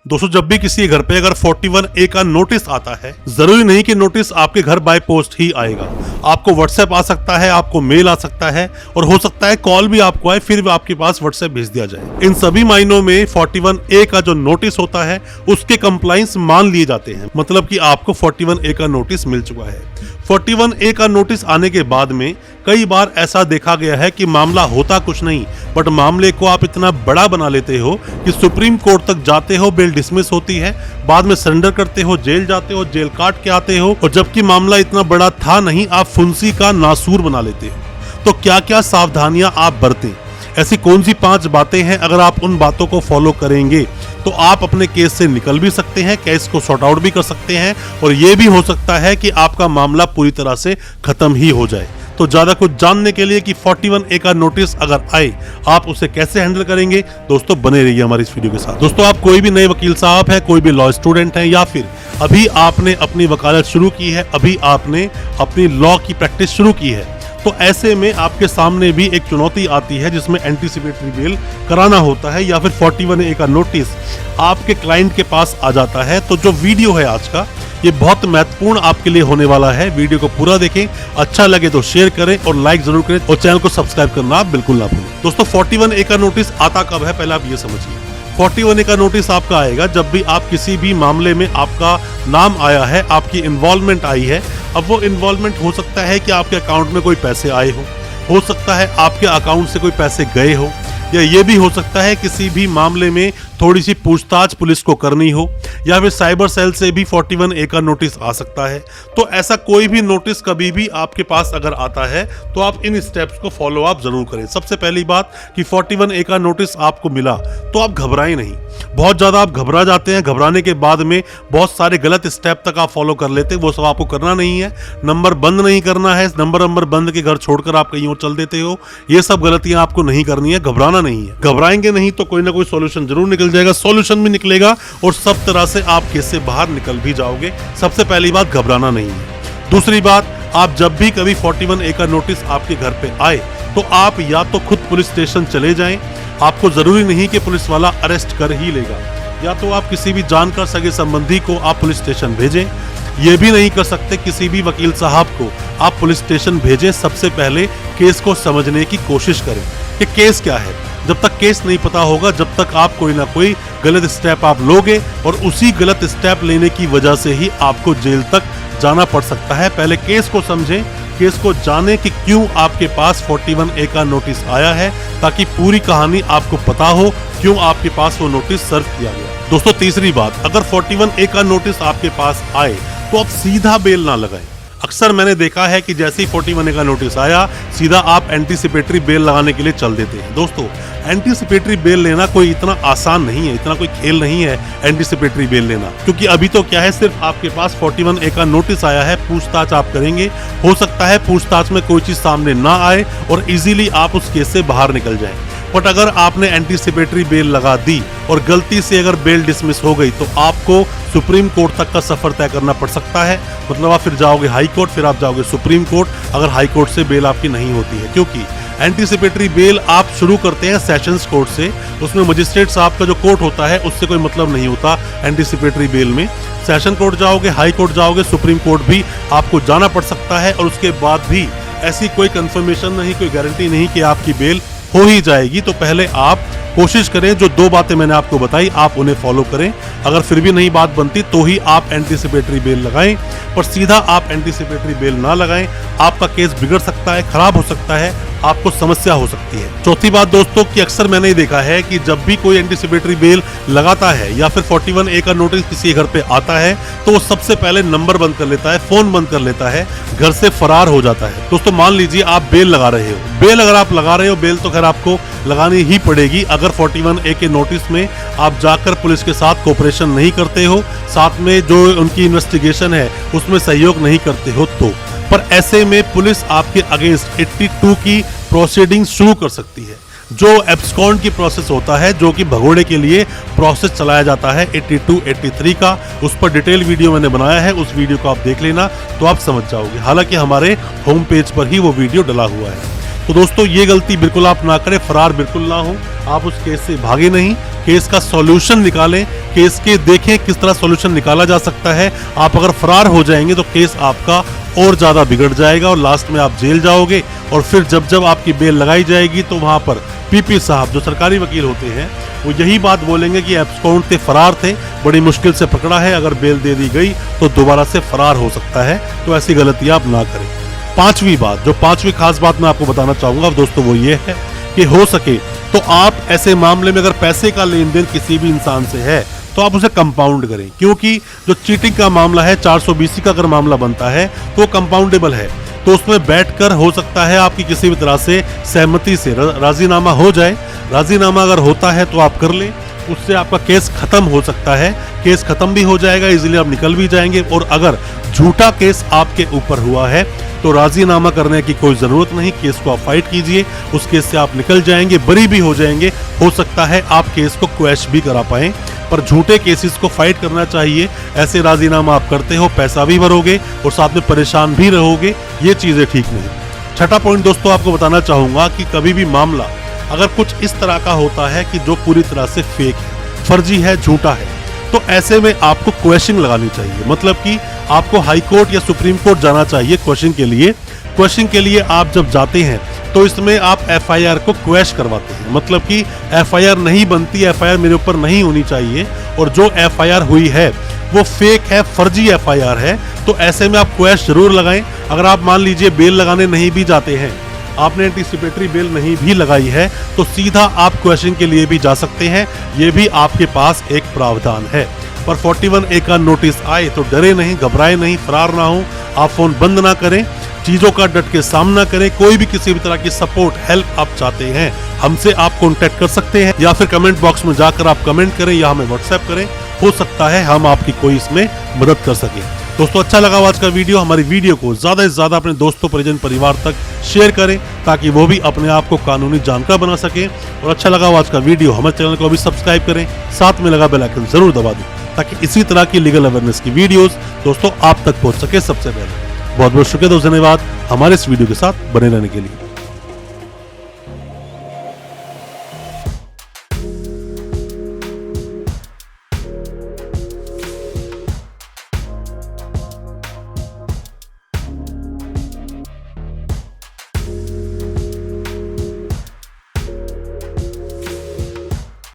दोस्तों जब भी किसी घर पे अगर 41A का नोटिस आता है, जरूरी नहीं कि नोटिस आपके घर बाय पोस्ट ही आएगा। आपको व्हाट्सएप आ सकता है, आपको मेल आ सकता है और हो सकता है कॉल भी आपको आए, फिर भी आपके पास व्हाट्सएप भेज दिया जाए। इन सभी मायनों में 41A का जो नोटिस होता है उसके कंप्लायंस मान लिए जाते हैं, मतलब कि आपको 41A का नोटिस मिल चुका है। 41A का नोटिस आने के बाद में कई बार ऐसा देखा गया है कि मामला होता कुछ नहीं, बट मामले को आप इतना बड़ा बना लेते हो कि सुप्रीम कोर्ट तक जाते हो, बेल डिसमिस होती है, बाद में सरेंडर करते हो, जेल जाते हो, जेल काट के आते हो, और जबकि मामला इतना बड़ा था नहीं, आप फुंसी का नासूर बना लेते हो। तो क्या क्या सावधानियां आप बरतें, ऐसी कौन सी 5 बातें हैं, अगर आप उन बातों को फॉलो करेंगे तो आप अपने केस से निकल भी सकते हैं, केस को सॉर्ट आउट भी कर सकते हैं, और ये भी हो सकता है कि आपका मामला पूरी तरह से खत्म ही हो जाए। तो ज्यादा कुछ जानने के लिए कि 41A का नोटिस अगर आए आप उसे कैसे हैंडल करेंगे, दोस्तों बने रहिए हमारी इस वीडियो के साथ। दोस्तों आप कोई भी नए वकील साहब है, कोई भी लॉ स्टूडेंट है, या फिर अभी आपने अपनी वकालत शुरू की है, अभी आपने अपनी लॉ की प्रैक्टिस शुरू की है, तो ऐसे में आपके सामने भी एक चुनौती आती है जिसमें एंटीसिपेटरी बेल कराना होता है, या फिर 41A का नोटिस आपके क्लाइंट के पास आ जाता है। तो जो वीडियो है आज का, ये बहुत महत्वपूर्ण आपके लिए होने वाला है। वीडियो को पूरा देखें, अच्छा लगे तो शेयर करें और लाइक जरूर करें, और चैनल को सब्सक्राइब करना आप बिल्कुल ना भूलें। दोस्तों 41A का नोटिस आता कब है, पहले आप ये समझिए। 41A का नोटिस आपका आएगा जब भी आप किसी भी मामले में आपका नाम आया है, आपकी इन्वॉल्वमेंट आई है। अब वो इन्वॉल्वमेंट हो सकता है कि आपके अकाउंट में कोई पैसे आए हो सकता है आपके अकाउंट से कोई पैसे गए हो, या ये भी हो सकता है किसी भी मामले में थोड़ी सी पूछताछ पुलिस को करनी हो, या फिर साइबर सेल से भी 41A का नोटिस आ सकता है। तो ऐसा कोई भी नोटिस कभी भी आपके पास अगर आता है तो आप इन स्टेप्स को फॉलो आप जरूर करें। सबसे पहली बात कि 41A का नोटिस आपको मिला तो आप घबराएं नहीं। बहुत ज्यादा आप घबरा जाते हैं, घबराने के बाद में बहुत सारे गलत स्टेप तक आप फॉलो कर लेते हैं, वो सब आपको करना नहीं है। नंबर बंद नहीं करना है, नंबर बंद के घर छोड़कर आप कहीं और चल देते हो, ये सब गलतियां आपको नहीं करनी है, घबराना नहीं है। घबराएंगे नहीं तो कोई ना कोई सॉल्यूशन जरूर निकल जाएगा, सॉल्यूशन भी निकलेगा और सब तरह से आप केस से बाहर निकल भी जाओगे। सबसे पहली बात घबराना नहीं है। दूसरी बात, आप जब भी कभी 41A का नोटिस आपके घर पे आए तो आप या तो खुद पुलिस स्टेशन चले जाएं, आपको जरूरी नहीं कि पुलिस वाला अरेस्ट कर ही लेगा, या तो आप किसी भी जानकार सगे संबंधी को आप पुलिस स्टेशन भेजें। ये भी नहीं कर सकते किसी भी वकील साहब को आप पुलिस स्टेशन भेजें। सबसे पहले केस को समझने की कोशिश करें कि केस क्या है। जब तक केस नहीं पता होगा, जब तक आप कोई ना कोई गलत स्टेप आप लोगे, और उसी गलत स्टेप लेने की वजह से ही आपको जेल तक जाना पड़ सकता है। पहले केस को समझें, केस को जाने कि क्यों आपके पास 41A का नोटिस आया है, ताकि पूरी कहानी आपको पता हो क्यों आपके पास वो नोटिस सर्व किया गया। दोस्तों तीसरी बात, अगर 41A का नोटिस आपके पास आए तो आप सीधा बेल ना लगाएं। अक्सर मैंने देखा है कि जैसे ही 41A का नोटिस आया, सीधा आप एंटीसिपेटरी बेल लगाने के लिए चल देते हैं। दोस्तों एंटीसिपेटरी बेल लेना कोई इतना आसान नहीं है, इतना कोई खेल नहीं है एंटीसिपेटरी बेल लेना, क्योंकि अभी तो क्या है, सिर्फ आपके पास 41A का नोटिस आया है, पूछताछ आप करेंगे, हो सकता है पूछताछ में कोई चीज सामने ना आए और इजीली आप उस केस से बाहर निकल जाएं। बट अगर आपने एंटीसिपेटरी बेल लगा दी और गलती से अगर बेल डिसमिस हो गई तो आपको सुप्रीम कोर्ट तक का सफर तय करना पड़ सकता है। मतलब आप फिर जाओगे हाई कोर्ट, फिर आप जाओगे सुप्रीम कोर्ट, अगर हाई कोर्ट से बेल आपकी नहीं होती है, क्योंकि एंटीसिपेटरी बेल आप शुरू करते हैं सेशंस कोर्ट से, उसमें मजिस्ट्रेट साहब का जो कोर्ट होता है उससे कोई मतलब नहीं होता एंटीसिपेटरी बेल में। सेशन कोर्ट जाओगे, हाई कोर्ट जाओगे, सुप्रीम कोर्ट भी आपको जाना पड़ सकता है, और उसके बाद भी ऐसी कोई कंफर्मेशन नहीं, कोई गारंटी नहीं कि आपकी बेल हो ही जाएगी। तो पहले आप कोशिश करें, जो 2 बातें मैंने आपको बताई आप उन्हें फॉलो करें। अगर फिर भी नहीं बात बनती तो ही आप एंटीसिपेटरी बेल लगाएं, पर सीधा आप एंटीसिपेटरी बेल ना लगाएं, आपका केस बिगड़ सकता है, खराब हो सकता है, आपको समस्या हो सकती है। चौथी बात दोस्तों कि अक्सर मैंने देखा है कि जब भी कोई एंटीसिपेटरी बेल लगाता है या फिर 41A का नोटिस किसी घर पे आता है तो वो सबसे पहले नंबर बंद कर लेता है, फोन बंद कर लेता है, घर से फरार हो जाता है। दोस्तों मान लीजिए आप बेल लगा रहे हो, बेल अगर आप लगा रहे हो, बेल तो खैर आपको लगानी ही पड़ेगी अगर 41A के नोटिस में आप जाकर पुलिस के साथ कोऑपरेशन नहीं करते हो, साथ में जो उनकी इन्वेस्टिगेशन है उसमें सहयोग नहीं करते हो तो। पर ऐसे में पुलिस आपके अगेंस्ट 82 की प्रोसीडिंग शुरू कर सकती है, जो एब्सकॉन्ड की प्रोसेस होता है, जो कि भगोड़े के लिए प्रोसेस चलाया जाता है 82, 83 का। उस पर डिटेल वीडियो मैंने बनाया है, उस वीडियो को आप देख लेना तो आप समझ जाओगे। हालांकि हमारे होम पेज पर ही वो वीडियो डला हुआ है। तो दोस्तों ये गलती बिल्कुल आप ना करें, फरार बिल्कुल ना हो, आप उस केस से भागे नहीं, केस का सॉल्यूशन निकालें, केस के देखें किस तरह सॉल्यूशन निकाला जा सकता है। आप अगर फरार हो जाएंगे तो केस आपका और ज्यादा बिगड़ जाएगा और लास्ट में आप जेल जाओगे। और फिर जब जब आपकी बेल लगाई जाएगी तो वहां पर पीपी साहब जो सरकारी वकील होते हैं वो यही बात बोलेंगे कि एब्सकॉन्ड थे, फरार थे, बड़ी मुश्किल से पकड़ा है, अगर बेल दे दी गई तो दोबारा से फरार हो सकता है। तो ऐसी गलती आप ना करें। पांचवी खास बात मैं आपको बताना चाहूंगा दोस्तों वो ये है कि हो सके तो आप ऐसे मामले में अगर पैसे का लेन देन किसी भी इंसान से है तो आप उसे कंपाउंड करें, क्योंकि जो चीटिंग का मामला है 420 का अगर मामला बनता है तो वो कंपाउंडेबल है। तो उसमें बैठकर हो सकता है आपकी किसी भी तरह से सहमति से राजीनामा हो जाए। राजीनामा अगर होता है तो आप कर लें, उससे आपका केस खत्म हो सकता है, केस खत्म भी हो जाएगा, इजीली आप निकल भी जाएंगे। और अगर झूठा केस आपके ऊपर हुआ है तो राजीनामा करने की कोई जरूरत नहीं, केस को आप फाइट कीजिए, उस केस से आप निकल जाएंगे, बरी भी हो जाएंगे। हो सकता है आप केस को क्वैश भी करा पाएं, पर झूठे केसेस को फाइट करना चाहिए। ऐसे राजीनामा आप करते हो, पैसा भी भरोगे और साथ में परेशान भी रहोगे, ये चीजें ठीक नहीं। छठा पॉइंट दोस्तों आपको बताना चाहूंगा कि कभी भी मामला अगर कुछ इस तरह का होता है कि जो पूरी तरह से फेक है, फर्जी है, झूठा है, तो ऐसे में आपको क्वेश्चन लगानी चाहिए। मतलब कि आपको हाई कोर्ट या सुप्रीम कोर्ट जाना चाहिए क्वेश्चन के लिए। क्वेश्चन के लिए आप जब जाते हैं तो इसमें आप एफआईआर को क्वैश करवाते हैं, मतलब कि एफआईआर नहीं बनती, एफआईआर मेरे ऊपर नहीं होनी चाहिए और जो एफआईआर हुई है वो फेक है, फर्जी एफआईआर है। तो ऐसे में आप क्वैश जरूर लगाएं। अगर आप मान लीजिए बेल लगाने नहीं भी जाते हैं, आपने एंटीसिपेटरी बेल नहीं भी लगाई है, तो सीधा आप क्वेश्चन के लिए भी जा सकते हैं, ये भी आपके पास एक प्रावधान है। पर 41A का नोटिस आए तो डरे नहीं, घबराए नहीं, फरार ना हो, आप फोन बंद ना करें, चीजों का डट के सामना करें। कोई भी किसी भी तरह की सपोर्ट, हेल्प आप चाहते हैं, हमसे आप कांटेक्ट कर सकते हैं, या फिर कमेंट बॉक्स में जाकर आप कमेंट करें या हमें व्हाट्सएप करें, हो सकता है हम आपकी कोई इसमें मदद कर सके। दोस्तों अच्छा लगा आज का वीडियो, हमारी वीडियो को ज्यादा से ज्यादा अपने दोस्तों, परिजन, परिवार तक शेयर करें ताकि वो भी अपने आप को कानूनी जानकार बना सके। और अच्छा लगा आज का वीडियो, हमारे चैनल को भी सब्सक्राइब करें, साथ में लगा बेल आइकन जरूर दबा दें ताकि इसी तरह की लीगल अवेयरनेस की वीडियोस दोस्तों आप तक पहुंच सके सबसे पहले। बहुत बहुत शुक्रिया दोस्तों, धन्यवाद हमारे इस वीडियो के साथ बने रहने के लिए।